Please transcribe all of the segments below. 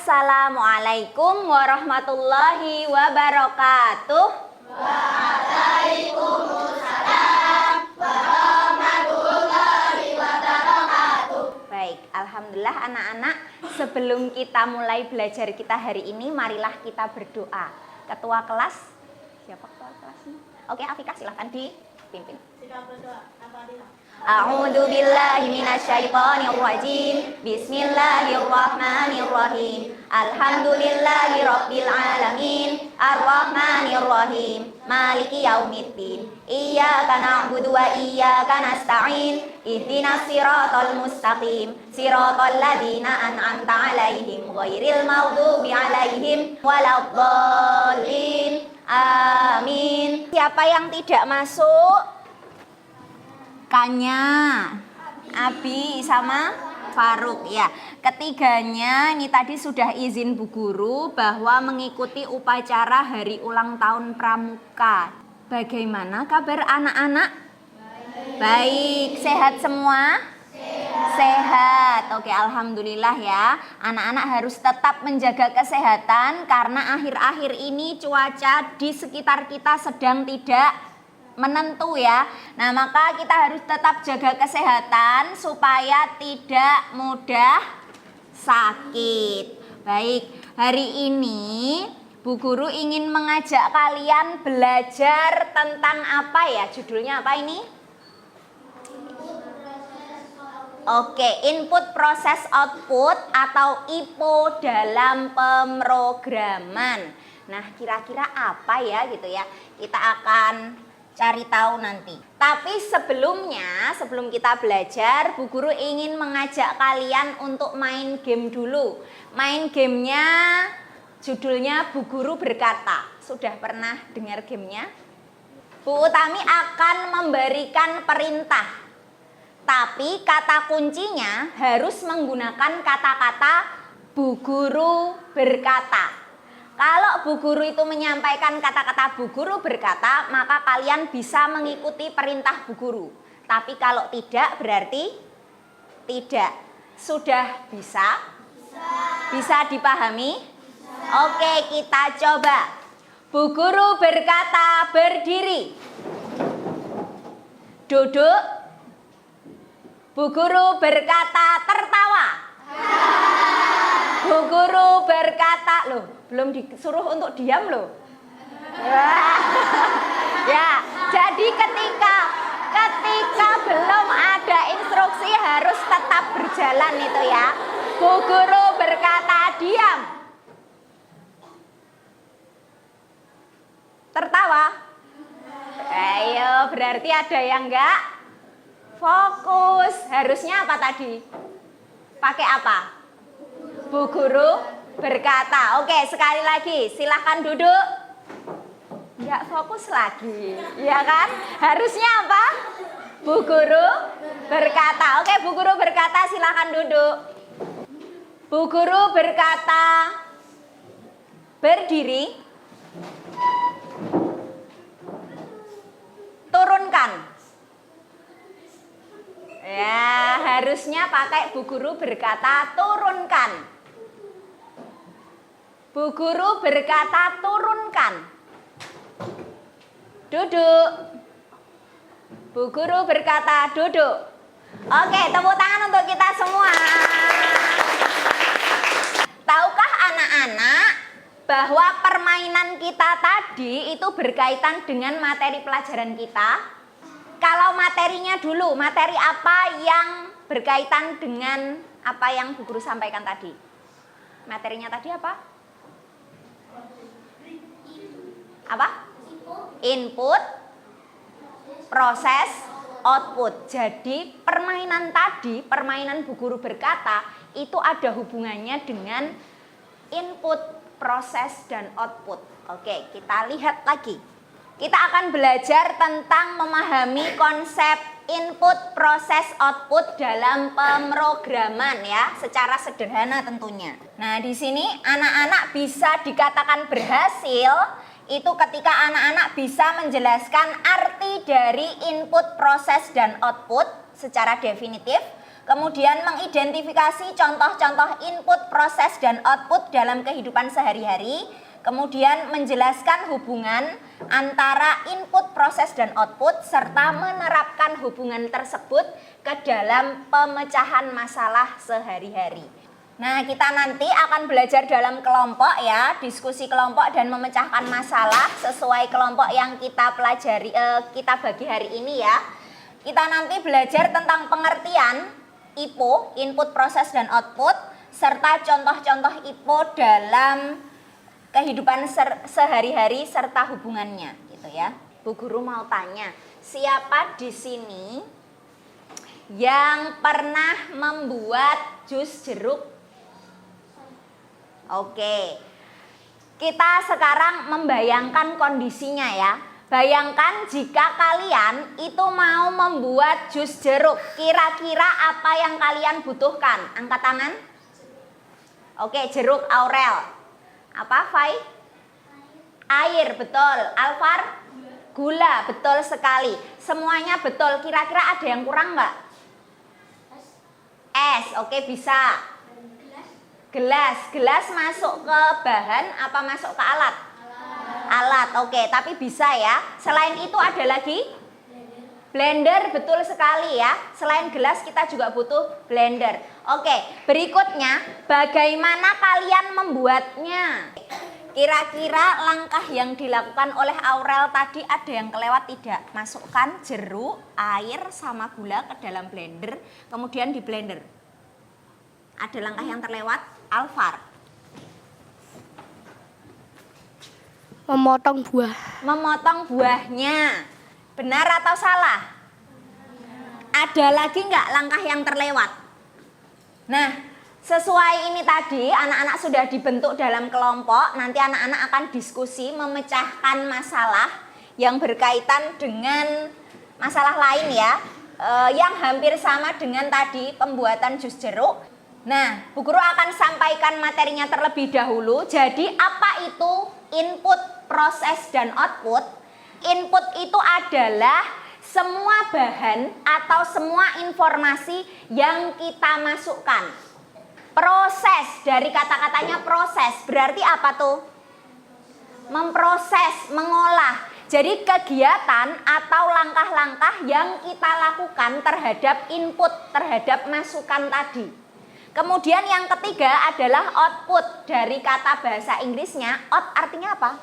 Assalamualaikum warahmatullahi wabarakatuh. Waalaikumsalam warahmatullahi wabarakatuh. Baik, alhamdulillah anak-anak, sebelum kita mulai belajar kita hari ini, marilah kita berdoa. Ketua kelas, siapa ketua kelasnya? Oke, Afika silahkan dipimpin. A'udzu billahi minasyaitonir rajim. Bismillahirrahmanirrahim. Alhamdulillahi rabbil alamin. Arrahmanir rahim. Maliki yaumiddin. Iyyaka na'budu wa iyyaka nasta'in. Ihdinas siratal mustaqim. Siratal ladzina an'amta 'alaihim ghairil maghdubi 'alaihim waladdallin. Amin. Siapa yang tidak masuk? Kanya, Abi sama Faruk ya. Ketiganya ini tadi sudah izin Bu Guru bahwa mengikuti upacara hari ulang tahun Pramuka. Bagaimana kabar anak-anak? Baik, sehat semua? Sehat. Oke, alhamdulillah ya. Anak-anak harus tetap menjaga kesehatan karena akhir-akhir ini cuaca di sekitar kita sedang tidak menentu ya. Nah, maka kita harus tetap jaga kesehatan supaya tidak mudah sakit. Baik, hari ini Bu Guru ingin mengajak kalian belajar tentang apa ya? Judulnya apa ini? Oke, input proses output atau IPO dalam pemrograman. Nah, kira-kira apa ya gitu ya? Kita akan cari tahu nanti. Tapi sebelumnya, sebelum kita belajar, Bu Guru ingin mengajak kalian untuk main game dulu. Main gamenya judulnya Bu Guru Berkata. Sudah pernah dengar gamenya? Bu Utami akan memberikan perintah. Tapi kata kuncinya harus menggunakan kata-kata Bu Guru Berkata. Kalau Bu Guru itu menyampaikan kata-kata Bu Guru Berkata, maka kalian bisa mengikuti perintah Bu Guru. Tapi kalau tidak, berarti tidak. Sudah bisa? Bisa dipahami? Oke, kita coba. Bu Guru Berkata berdiri. Duduk. Bu Guru Berkata tertawa. Bu Guru berkata, loh, belum disuruh untuk diam loh. Ya, jadi ketika belum ada instruksi harus tetap berjalan itu ya. Bu Guru berkata diam. Tertawa. Ayo, berarti ada yang enggak fokus. Harusnya apa tadi? Pakai apa? Bu Guru berkata. Oke, sekali lagi, silahkan duduk. Nggak fokus lagi, ya kan? Harusnya apa? Bu Guru berkata. Oke, Bu Guru berkata, silahkan duduk. Bu Guru berkata berdiri. Turunkan. Ya, harusnya pakai Bu Guru berkata turunkan. Bu Guru berkata turunkan. Duduk. Bu Guru berkata duduk. Oke, tepuk tangan untuk kita semua. Tahukah anak-anak bahwa permainan kita tadi itu berkaitan dengan materi pelajaran kita? Kalau materinya dulu, materi apa yang berkaitan dengan apa yang Bu Guru sampaikan tadi? Materinya tadi apa? Apa? Input, proses, output. Jadi permainan tadi, permainan Bu Guru berkata, itu ada hubungannya dengan input, proses, dan output. Oke, kita lihat lagi. Kita akan belajar tentang memahami konsep input, proses, output dalam pemrograman ya, secara sederhana tentunya. Nah, di sini anak-anak bisa dikatakan berhasil itu ketika anak-anak bisa menjelaskan arti dari input, proses, dan output secara definitif. Kemudian mengidentifikasi contoh-contoh input, proses, dan output dalam kehidupan sehari-hari. Kemudian menjelaskan hubungan antara input, proses, dan output serta menerapkan hubungan tersebut ke dalam pemecahan masalah sehari-hari. Nah, kita nanti akan belajar dalam kelompok ya, diskusi kelompok dan memecahkan masalah sesuai kelompok yang kita pelajari, kita bagi hari ini ya. Kita nanti belajar tentang pengertian IPO, input, proses, dan output, serta contoh-contoh IPO dalam kehidupan sehari-hari serta hubungannya, gitu ya. Bu Guru mau tanya, siapa di sini yang pernah membuat jus jeruk? Oke, kita sekarang membayangkan kondisinya ya. Bayangkan jika kalian itu mau membuat jus jeruk, kira-kira apa yang kalian butuhkan? Angkat tangan. Oke, jeruk Aurel. Apa, Fai? Air, betul. Alvar? Gula, betul sekali. Semuanya betul. Kira-kira ada yang kurang nggak? Es, oke bisa. Gelas masuk ke bahan apa masuk ke alat? Alat, oke, tapi bisa ya. Selain itu ada lagi? Blender, betul sekali ya. Selain gelas kita juga butuh blender. Oke, berikutnya bagaimana kalian membuatnya? Kira-kira langkah yang dilakukan oleh Aurel tadi ada yang kelewat tidak? Masukkan jeruk, air, sama gula ke dalam blender, kemudian di blender. Ada langkah yang terlewat? Alvar? Memotong buah. Memotong buahnya. Benar atau salah? Ada lagi nggak langkah yang terlewat? Nah, sesuai ini tadi, anak-anak sudah dibentuk dalam kelompok. Nanti anak-anak akan diskusi memecahkan masalah yang berkaitan dengan masalah lain ya, yang hampir sama dengan tadi pembuatan jus jeruk. Nah, Bu Guru akan sampaikan materinya terlebih dahulu. Jadi apa itu input, proses, dan output? Input itu adalah semua bahan atau semua informasi yang kita masukkan. Proses, dari kata-katanya proses, berarti apa tuh? Memproses, mengolah. Jadi kegiatan atau langkah-langkah yang kita lakukan terhadap input, terhadap masukan tadi. Kemudian yang ketiga adalah output, dari kata bahasa Inggrisnya out artinya apa?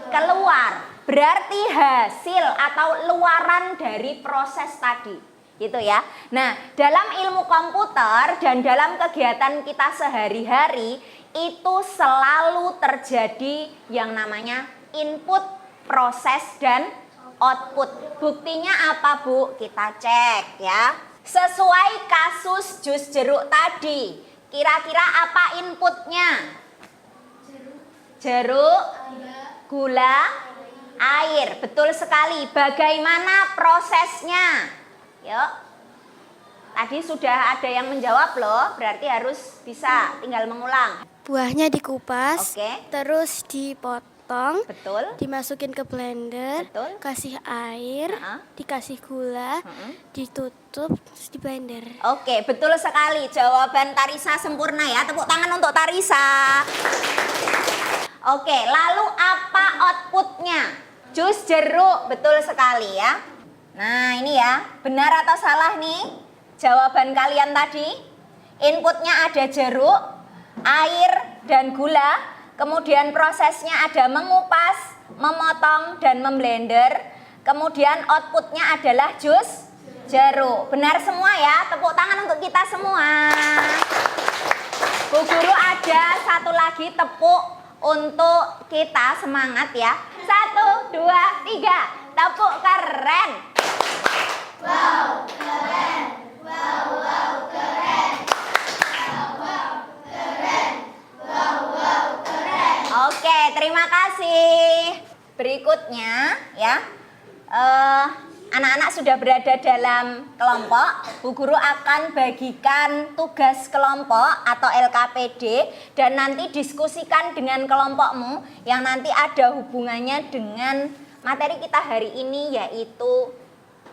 Keluar, berarti hasil atau luaran dari proses tadi, gitu ya. Nah, dalam ilmu komputer dan dalam kegiatan kita sehari-hari itu selalu terjadi yang namanya input, proses, dan output. Buktinya apa, Bu? Kita cek ya. Sesuai kasus jus jeruk tadi, kira-kira apa inputnya? Jeruk, gula, air. Betul sekali. Bagaimana prosesnya? Yuk. Tadi sudah ada yang menjawab loh, berarti harus bisa, tinggal mengulang. Buahnya dikupas, Oke. terus dipotong, Betul. dimasukin ke blender, Betul. kasih air, dikasih gula, ditutup, terus di blender. Oke, betul sekali. Jawaban Tarisa sempurna ya. Tepuk tangan untuk Tarisa. Oke, lalu apa outputnya? Jus jeruk, betul sekali ya. Nah, ini ya, benar atau salah nih jawaban kalian tadi? Inputnya ada jeruk, air, dan gula. Kemudian prosesnya ada mengupas, memotong, dan memblender. Kemudian outputnya adalah jus jeruk. Benar semua ya, tepuk tangan untuk kita semua. Bu Guru ada satu lagi tepuk untuk kita, semangat ya. 1, 2, 3, tepuk keren. Wow, keren. Wow, wow, keren. Wow, wow, keren. Wow, wow, keren. Oke, terima kasih. Berikutnya ya, anak-anak sudah berada dalam kelompok. Bu Guru akan bagikan tugas kelompok atau LKPD dan nanti diskusikan dengan kelompokmu yang nanti ada hubungannya dengan materi kita hari ini, yaitu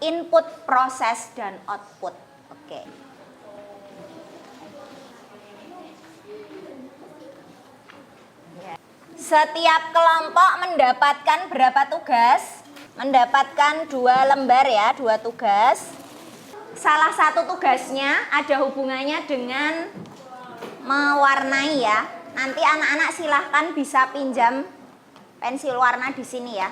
input, proses, dan output. Oke. Setiap kelompok mendapatkan berapa tugas? Mendapatkan 2 lembar ya, 2 tugas. Salah satu tugasnya ada hubungannya dengan mewarnai ya. Nanti anak-anak silahkan bisa pinjam pensil warna di sini ya.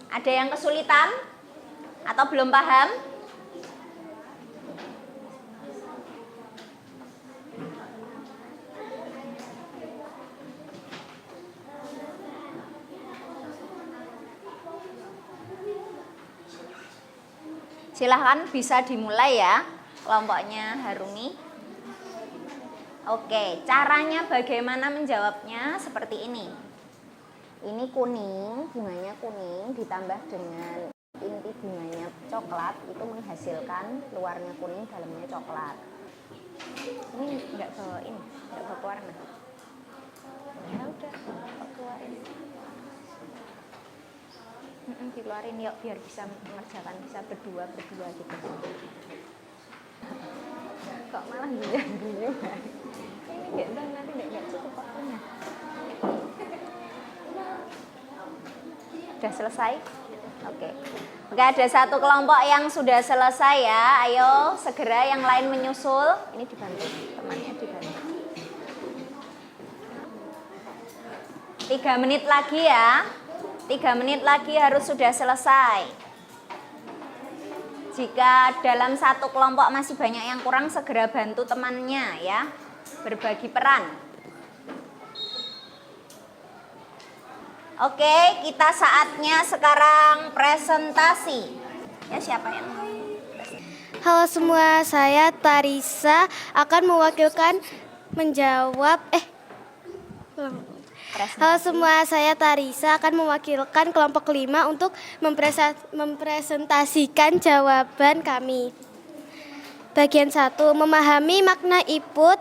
Ada yang kesulitan atau belum paham? Silahkan bisa dimulai ya kelompoknya Harumi. Oke, caranya bagaimana menjawabnya seperti ini. Ini kuning, bunganya kuning ditambah dengan inti bunganya coklat, itu menghasilkan luarnya kuning, dalamnya coklat. Ini enggak bawa ini, enggak bawa warna. Ya udah, keluarin. Dikeluarin yuk biar bisa mengerjakan, bisa berdua gitu. Kok malah guyu-guyu? Ini gendong nanti enggak cukup waktunya. Sudah selesai? Oke. Oke, ada satu kelompok yang sudah selesai ya. Ayo segera yang lain menyusul. Ini dibantu, temannya dibantu. 3 menit lagi ya. 3 menit lagi harus sudah selesai. Jika dalam satu kelompok masih banyak yang kurang, segera bantu temannya ya. Berbagi peran. Oke, kita saatnya sekarang presentasi. Ya, siapa yang mau? Halo semua, saya Tarisa akan mewakilkan menjawab Halo semua, saya Tarisa akan mewakilkan kelompok 5 untuk mempresentasikan jawaban kami. Bagian 1, memahami makna input,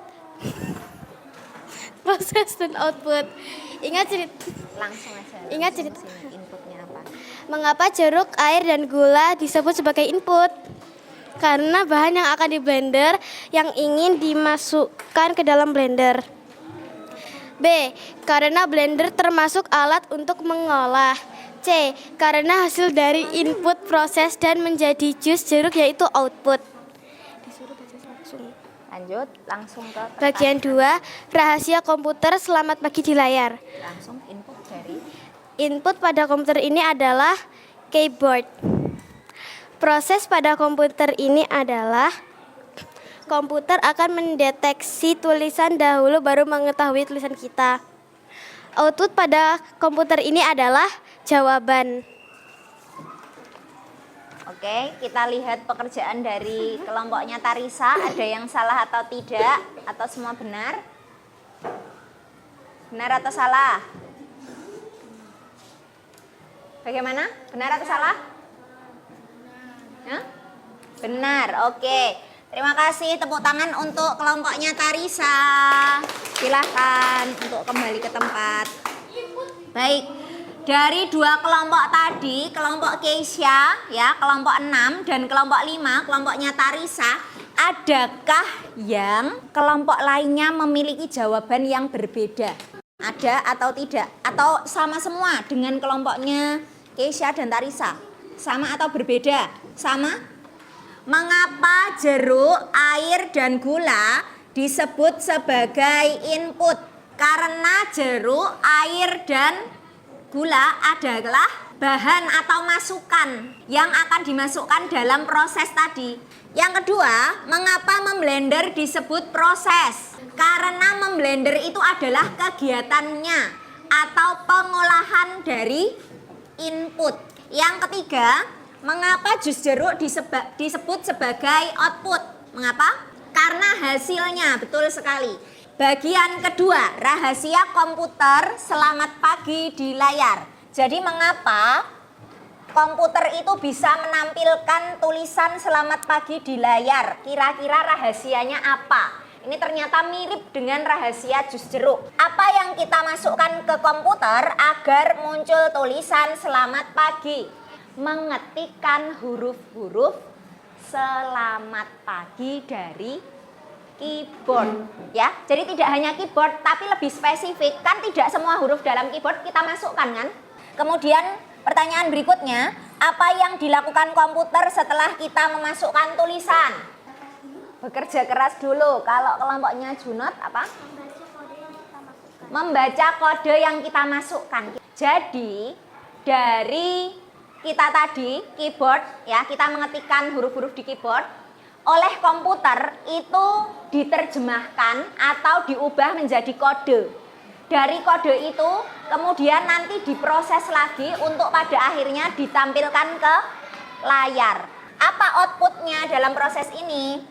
proses dan output. Langsung aja. Ingat cerita. Inputnya apa? Mengapa jeruk, air, dan gula disebut sebagai input? Karena bahan yang akan di blender yang ingin dimasukkan ke dalam blender. B. Karena blender termasuk alat untuk mengolah. C. Karena hasil dari input proses dan menjadi jus jeruk yaitu output. Disuruh baca langsung. Lanjut, langsung ke Bagian 2, rahasia komputer selamat pagi di layar. langsung input dari Input pada komputer ini adalah keyboard. Proses pada komputer ini adalah komputer akan mendeteksi tulisan dahulu baru mengetahui tulisan kita. Output pada komputer ini adalah jawaban. Oke, kita lihat pekerjaan dari kelompoknya Tarisa. Ada yang salah atau tidak? Atau semua benar? Benar atau salah? Bagaimana? Benar atau salah? Hah? Benar, oke. Terima kasih, tepuk tangan untuk kelompoknya Tarisa. Silahkan untuk kembali ke tempat. Baik. Dari 2 kelompok tadi, kelompok Keisha, ya, kelompok 6 dan kelompok 5, kelompoknya Tarisa, adakah yang kelompok lainnya memiliki jawaban yang berbeda? Ada atau tidak? Atau sama semua dengan kelompoknya Keisha dan Tarisa? Sama atau berbeda? Sama? Mengapa jeruk, air, dan gula disebut sebagai input? Karena jeruk, air, dan gula adalah bahan atau masukan yang akan dimasukkan dalam proses tadi. Yang kedua, mengapa memblender disebut proses? Karena memblender itu adalah kegiatannya atau pengolahan dari input. Yang ketiga, mengapa jus jeruk disebut sebagai output? Mengapa? Karena hasilnya, betul sekali. Bagian kedua, rahasia komputer selamat pagi di layar. Jadi mengapa komputer itu bisa menampilkan tulisan selamat pagi di layar? Kira-kira rahasianya apa? Ini ternyata mirip dengan rahasia jus jeruk. Apa yang kita masukkan ke komputer agar muncul tulisan selamat pagi? Mengetikkan huruf-huruf selamat pagi dari keyboard ya. Jadi tidak hanya keyboard tapi lebih spesifik, kan tidak semua huruf dalam keyboard kita masukkan kan. Kemudian pertanyaan berikutnya, apa yang dilakukan komputer setelah kita memasukkan tulisan? Bekerja keras dulu. Kalau kelompoknya Junot apa? Membaca kode yang kita masukkan. Jadi dari kita tadi keyboard ya, kita mengetikkan huruf-huruf di keyboard, oleh komputer itu diterjemahkan atau diubah menjadi kode. Dari kode itu kemudian nanti diproses lagi untuk pada akhirnya ditampilkan ke layar. Apa outputnya dalam proses ini?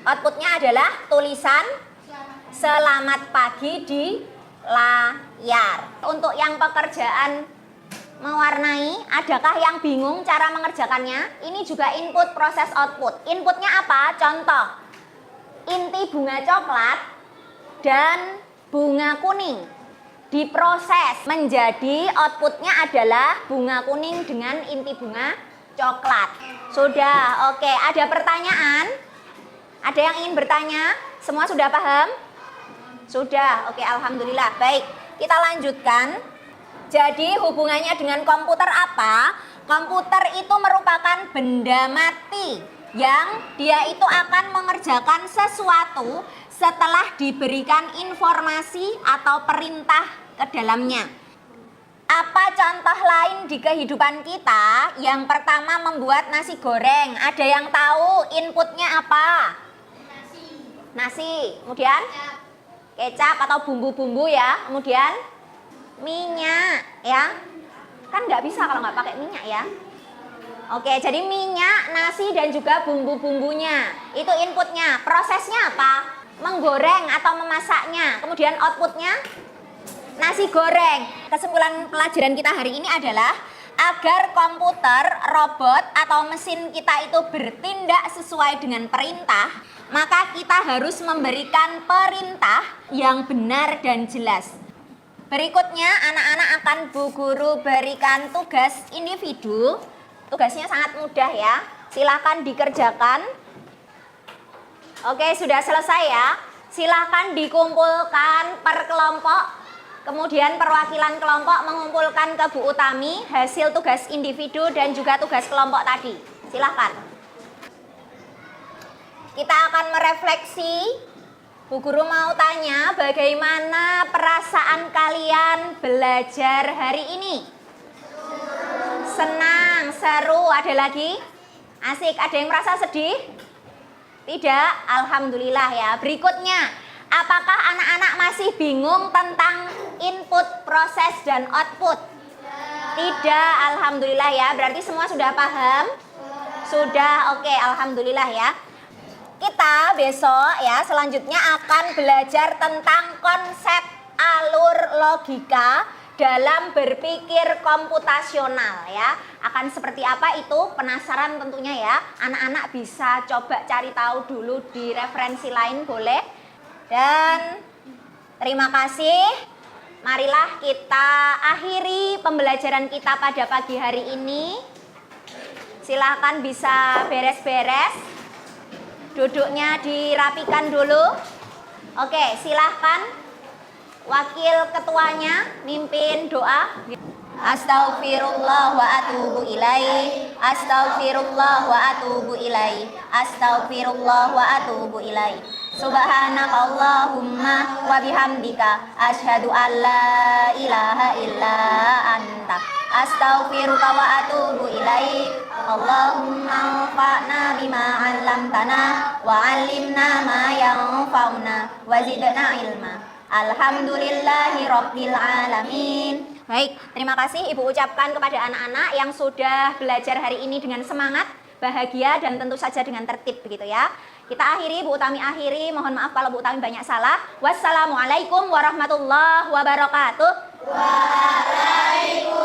Outputnya adalah tulisan selamat pagi di layar. Untuk yang pekerjaan mewarnai, adakah yang bingung cara mengerjakannya? Ini juga input proses output. Inputnya apa? Contoh, inti bunga coklat dan bunga kuning diproses menjadi outputnya adalah bunga kuning dengan inti bunga coklat. Sudah, oke. Ada pertanyaan? Ada yang ingin bertanya? Semua sudah paham? Sudah, oke, alhamdulillah. Baik, kita lanjutkan. Jadi hubungannya dengan komputer apa? Komputer itu merupakan benda mati yang dia itu akan mengerjakan sesuatu setelah diberikan informasi atau perintah ke dalamnya. Apa contoh lain di kehidupan kita? Yang pertama membuat nasi goreng. Ada yang tahu inputnya apa? Nasi. Kemudian kecap atau bumbu-bumbu ya. Kemudian minyak ya. Kan nggak bisa kalau nggak pakai minyak ya. Oke, jadi minyak, nasi dan juga bumbu-bumbunya. Itu inputnya. Prosesnya apa? Menggoreng atau memasaknya. Kemudian outputnya nasi goreng. Kesimpulan pelajaran kita hari ini adalah agar komputer, robot atau mesin kita itu bertindak sesuai dengan perintah, maka kita harus memberikan perintah yang benar dan jelas. Berikutnya anak-anak akan Bu Guru berikan tugas individu. Tugasnya sangat mudah ya. Silakan dikerjakan. Oke, sudah selesai ya. Silakan dikumpulkan per kelompok. Kemudian perwakilan kelompok mengumpulkan ke Bu Utami hasil tugas individu dan juga tugas kelompok tadi. Silakan. Kita akan merefleksi. Bu Guru mau tanya bagaimana perasaan kalian belajar hari ini? Senang, seru, ada lagi? Asik, ada yang merasa sedih? Tidak, alhamdulillah ya. Berikutnya, apakah anak-anak masih bingung tentang input, proses, dan output? Tidak, alhamdulillah ya. Berarti semua sudah paham? Sudah, oke, alhamdulillah ya. Kita besok ya selanjutnya akan belajar tentang konsep alur logika dalam berpikir komputasional ya. Akan seperti apa itu? Penasaran tentunya ya. Anak-anak bisa coba cari tahu dulu di referensi lain boleh. Dan terima kasih. Marilah kita akhiri pembelajaran kita pada pagi hari ini. Silahkan bisa beres-beres. Duduknya dirapikan dulu. Oke, silahkan wakil ketuanya mimpin doa. Astaghfirullah wa atubu ilaih. Astaghfirullah wa atubu ilaih. Astaghfirullah wa atubu ilaih. Subhanakallahumma wa bihamdika asyhadu an la ilaha illa anta astaghfiruka wa atubu ilaik. Allahumma anfa'na bima 'allamtana wa 'allimna ma yanfa'una wa zidna ilma. Alhamdulillahi rabbil alamin. Baik, terima kasih Ibu ucapkan kepada anak-anak yang sudah belajar hari ini dengan semangat, bahagia dan tentu saja dengan tertib begitu ya. Kita akhiri, Bu Utami akhiri. Mohon maaf kalau Bu Utami banyak salah. Wassalamualaikum warahmatullahi wabarakatuh. Waalaikumsalam.